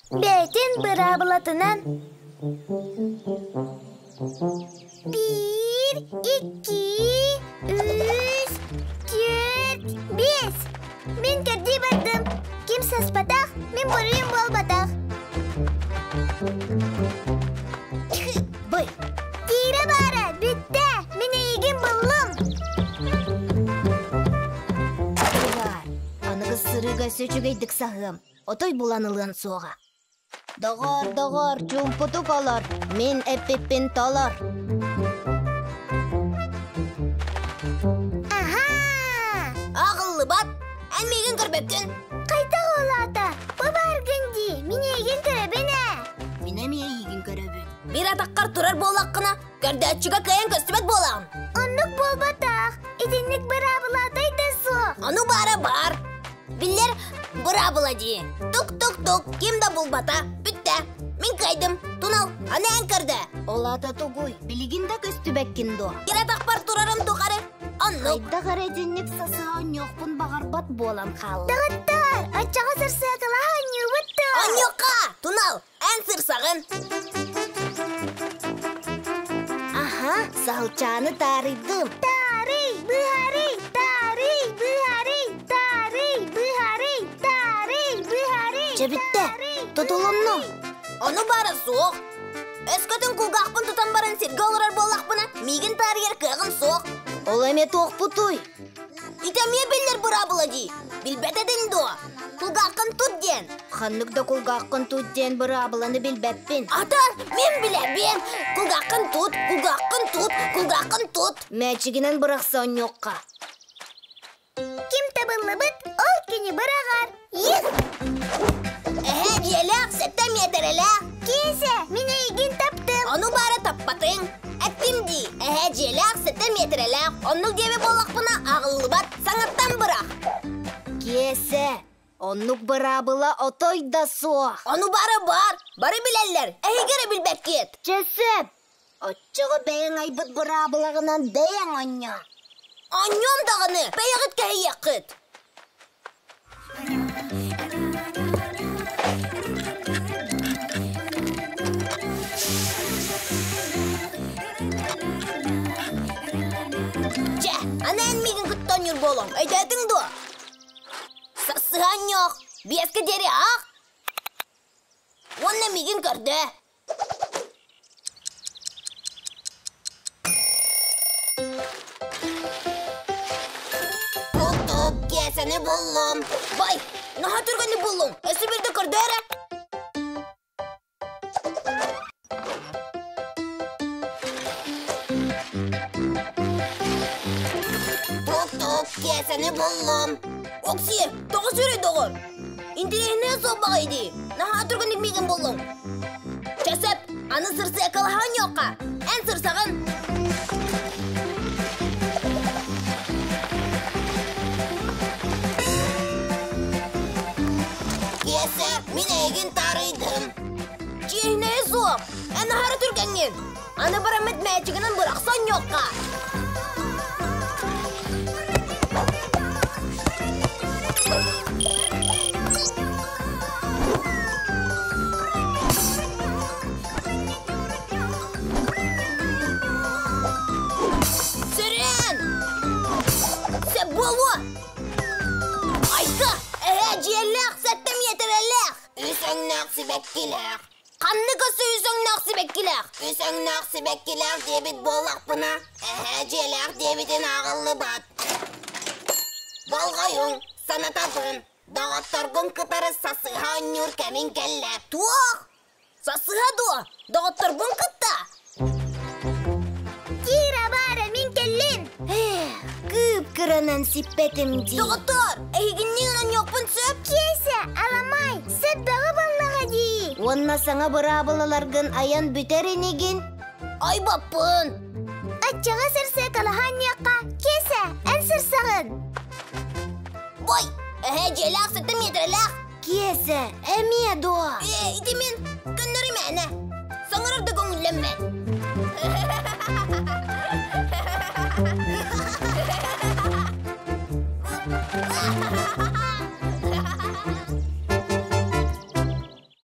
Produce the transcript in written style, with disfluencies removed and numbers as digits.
Бәйтін бұра бұлатынан. 1, 2, 3, 4, 5. Мен кәрді бардым. Кем саспатақ, мен бұрыйым бол батақ. Бұй. Тире бары, бітті. Мен егін болым. Анығы сырыға сөчігейдік сағым. Отой бұланылын соға. Дағар, чумпыты қалар. Мен әппеппен талар. Ағылы бат, әнмеген кірбепкен. Қайта олата, бұбаргынди, мен егін көребіне. Мен әме егін көребін. Bir атаққар тұрар болаққына, көрдәтшіға кәйін көстібет болағын. Онлық бол батақ, етінлік бұра бұлатай да соқ. Ану бары бар. Биллер бұра бұлади. Тук, кемді бұл бата, бүтті. Мен қайдым, тұнал, аны ән кірді. Олата тұғой, білігінді көстібәккен до. Bir атақпар тұрарым тұқары. Анлық. Қайда қарайденлік сасыған жоқпын бағарбат болам қалы. Дағыттар, атчаға сырсы ақылаған юбытты. Аньоқа, тұнал, ән сырсағын. Аха, салчаны таридым. Тарый, бұхарый, тарый, бұхарый, тарый, бұхарый, тарый, бұхарый. Чебітті, тұтылымның. Аны бары соқ. Өскөтін құлғақпын тұтан барын серге олырар болақпына, меген тарыер кығын соқ. Ол әме тоқ бұтой. Итәмие беллер бұра бұлади. Білбәт әден до. Құлғақын тұт ден. Қаннықда құлғақын тұт ден бұра бұланы білбәппен. Атар, мен біләбен. Құлғақын тұт. Мәчігінен бұрақсан жоққа. Кем табылы бұт, ол кені бұрағар. Ех! Желәқ, сәттәм етіреләқ. Кесе, мен егін таптым. Оны бары таппатың. Әттімді, желәқ, сәттәм етіреләқ. Онның дебе болақпына ағылы бат, саңаттан бұрақ. Кесе, оннық бұра бұла отой да соқ. Оны бары бар, бары біләлер. Әйгері білбәк кет. Чесіп, отчығы бәйін айбыт бұра бұлағынан дәйін оня. Аньом дағыны, бәйіғіт кәйек қыт. Ана әнмеген күттан юр болам, әйдәдің до. Сасыған yok, бескі дері ақ. Онна меген көрді. Бұлтып, кесені болым. Бай, наға түргені болым, әсі бірді көрді әрі. Keseni buldum. Oksi, doğru söyle doğru. İndirehine soğuk idi. Naha turgun megen buldum. Kesep, anı sırsı yakalahan yokka. En sırsağın. Kesep, min egin tarıydım. Cihine soğuk. En nahara turgenin. Anı baramet meyçiginin bıraksan yokka. Kanlı kası yüzün naksı bekkiler debit bolak buna. Celer debitin ağıllı bat. Balgayın, sana tapın. Dağıttırgın kıtarı sasıha nürkemin kelle. Tuğ! Sasıha duğa, dağıttırgın kıtta. Kira bara min kellin. Kıp-kıranan sippetimdi. Dağıttır, eğginliğinin yokpun söp. Kese, alamay, söp bağı ballağa di. Onna sana bıra-bılalargın ayan büter enegin. Ay bappın. Atçağa sırsı kalahan yaka. Kese, en sırsağın. Boy, celak sütüm yedirelak. Kese, emiye doğa. İtimin, gönderim ene. Sanırır da gönüllenmen.